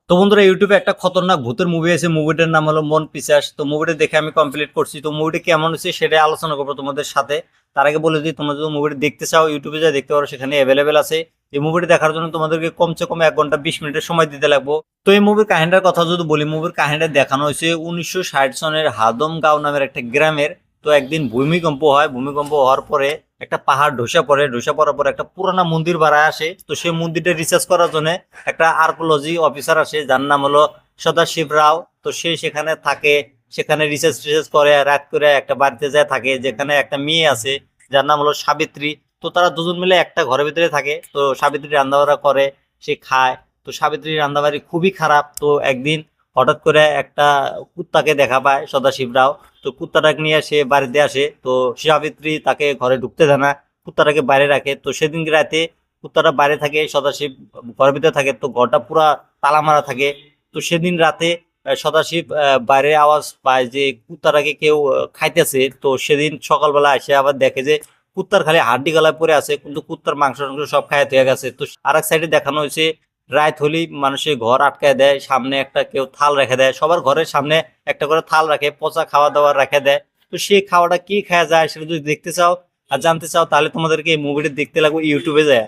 তো বন্ধুরা ইউটিউবে একটা খতরনাক ভূতের মুভি আছে, মুভিটার নাম হলো মন পিশাচ। তো মুভিটা দেখে আমি কমপ্লিট করছি। তো মুভিটা কেমন হচ্ছে সেটা আলোচনা করবো তোমাদের সাথে। তার আগে বলে দিই, তোমরা যদি মুভিটা দেখতে চাও ইউটিউবে যা দেখতে পারো, সেখানে অ্যাভেলেবেল আছে। এই মুভিটা দেখার জন্য তোমাদেরকে কমসে কম 1 ঘন্টা 20 মিনিটের সময় দিতে লাগবে। তো এই মুভির কাহিনীর কথা যদি বলি, মুভির কাহিনীটা দেখানো হয়েছে 1960 সনের হাদমগাঁও নামের একটা গ্রামের। তো একদিন ভূমিকম্প হয়, ভূমিকম্প হওয়ার পরে একটা পাহাড় ধসে পড়ে, ধসে পড়ার পরে একটা পুরানা মন্দির বাড়ায় আসে। তো সেই মন্দিরটা রিসার্চ করার জন্য একটা আর্কোলজি অফিসার আসে, যার নাম হলো সদাশিব রাও। তো সে সেখানে থাকে, সেখানে রিসার্চ টিসার্চ করে, রাত করে একটা বাড়িতে যায় থাকে, যেখানে একটা মেয়ে আছে যার নাম হলো সাবিত্রী। তো তারা দুজন মিলে একটা ঘরের ভিতরে থাকে। তো সাবিত্রী রান্নাবাড়া করে, সে খায়। তো সাবিত্রীর রান্নাবাড়ি খুবই খারাপ। তো একদিন হঠাৎ করে একটা কুত্তাকে দেখা পায় সদাশিব রাও। তো কুত্তাটাকে নিয়ে সে বাড়িতে আসে। তো সাবিত্রী তাকে ঘরে ঢুকতে দেয় না, কুত্তাটাকে বাইরে রাখে। তো সেদিন রাতে কুত্তাটা বাইরে থাকে, সদাশিব ঘরের ভিতরে থাকে। তো ঘরটা পুরা তালা মারা থাকে। তো সেদিন রাতে সদাশিব বাইরে আওয়াজ পায় যে কুত্তাটাকে কেউ খাইতেছে। তো সেদিন সকালবেলা এসে আবার দেখে যে কুত্তার খালি হাড্ডি গলায় পড়ে আছে, কিন্তু কুত্তার মাংস টাংস সব খায় হয়ে গেছে। তো আর এক সাইডে দেখানো হয়েছে রাত হলেই মানুষের ঘর আটকায় দেয়, সামনে একটা কেউ থাল রেখে দেয়, সবার ঘরের সামনে একটা করে থাল রাখে, পচা খাওয়া দাওয়া রেখে দেয়। তো সেই খাওয়াটা কি খাওয়া যায় সেটা যদি দেখতে চাও আর জানতে চাও, তাহলে তোমাদেরকে এই মুভিটা দেখতে লাগবে ইউটিউবে যায়।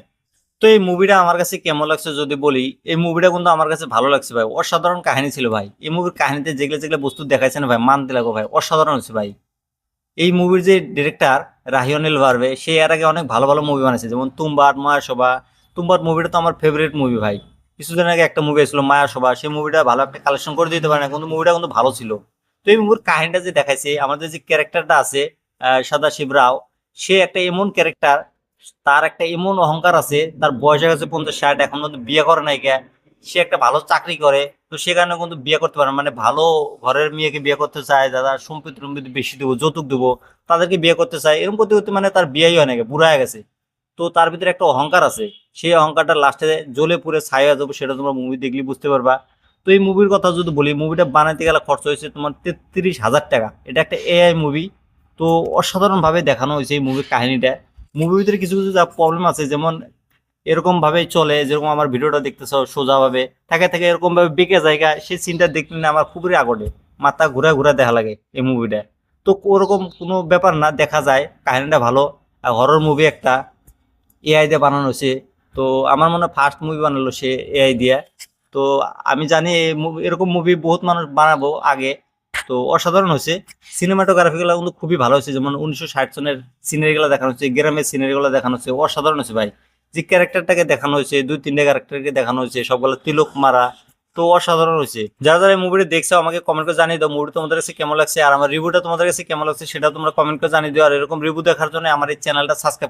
তো এই মুভিটা আমার কাছে কেমন লাগছে যদি বলি, এই মুভিটা কিন্তু আমার কাছে ভালো লাগছে ভাই। অসাধারণ কাহিনী ছিল ভাই। এই মুভির কাহিনীতে যেগুলো যেগুলো বস্তু দেখাইছে না ভাই, মানতে লাগো ভাই, অসাধারণ হচ্ছে ভাই। এই মুভির যে ডিরেক্টর রাহিওনেল ভার্বে, সে এর আগে অনেক ভালো ভালো মুভি বানাইছে, যেমন তুম্বার, মায়াসভা। তুম্বার মুভিটা তো আমার ফেভারিট মুভি ভাই। কিছুদিন আগে একটা মুভি এসেছিল মায়াসভা, সেই মুভিটা ভালো একটা কালেকশন করে দিতে পারে না, কিন্তু মুভিটা কিন্তু ভালো ছিল। তো এই মুভির কাহিনীটা যে দেখাইছে, আমাদের যে ক্যারেক্টারটা আছে সদাশিব রাও, সে একটা এমন ক্যারেক্টার, তার একটা এমন অহংকার আছে। তার বয়স হয়ে গেছে 50-60, এখন কিন্তু বিয়ে করে নাই কে। সে একটা ভালো চাকরি করে। তো সে কারণে কিন্তু বিয়ে করতে পারে না। মানে ভালো ঘরের মেয়েকে বিয়ে করতে চায়, যারা সম্পত্তি টম্পত্তি বেশি দেবো, যৌতুক দেবো, তাদেরকে বিয়ে করতে চায়। এরকম করতে করতে মানে তার বিয়েই হয় নাকি, বুড়া হয়ে গেছে। তো তার ভিতরে একটা অহংকার আছে, সেই অহংকারটা লাস্টে জ্বলে পুড়ে ছাই হয়ে যাবো, সেটা তোমরা মুভি দেখলে বুঝতে পারবা। তো এই মুভির কথা যদি বলি, মুভিটা বানাইতে গেলে খরচ হয়েছে তোমার 33,000 টাকা। এটা একটা এআই মুভি। তো অসাধারণ ভাবে দেখানো হয়েছে এই মুভির কাহিনীটা। মুভির ভিতরে কিছু কিছু যা প্রবলেম আছে, যেমন এরকম ভাবে চলে, যেরকম আমার ভিডিওটা দেখতেছ সোজা ভাবে থাকে থাকে এরকম ভাবে বেঁকে জায়গা, সেই সিনটা দেখলে না আমার খুবই আগলে, মাথা ঘুরা ঘুরা দেখা লাগে এই মুভিটা। তো ওরকম কোনো ব্যাপার না, দেখা যায় কাহিনীটা ভালো। আর হরর মুভি একটা, এআই দিয়ে বানানো হয়েছে। তো আমার মনে হয় ফার্স্ট মুভি বানালো সে এআই দিয়ে। তো আমি জানি এরকম মুভি বহুত মানুষ বানাবো আগে। তো অসাধারণ হয়েছে। সিনেমাটোগ্রাফি গুলো কিন্তু খুবই ভালো হয়েছে, যেমন 1960 সনের সিনারি গুলো দেখানো হচ্ছে, গ্রামের সিনারি গুলো দেখানো হচ্ছে, অসাধারণ হয়েছে ভাই। যে ক্যারেক্টারটাকে দেখানো হয়েছে, 2-3টা ক্যারেক্টারকে দেখানো হয়েছে, সবগুলো তিলক মারা। তো অসাধারণ হয়েছে। যারা যারা এই মুভিটা দেখছো আমাকে কমেন্ট করে জানিয়ে দাও মুভি তোমাদের কাছে কেমন লাগছে, আর আমার রিভিউটা তোমাদের কাছে কেমন লাগছে সেটা তোমরা কমেন্ট করে জানিয়ে দিও। আর এরকম রিভিউ দেখার জন্য আমার এই চ্যানেলটা সাবস্ক্রাইব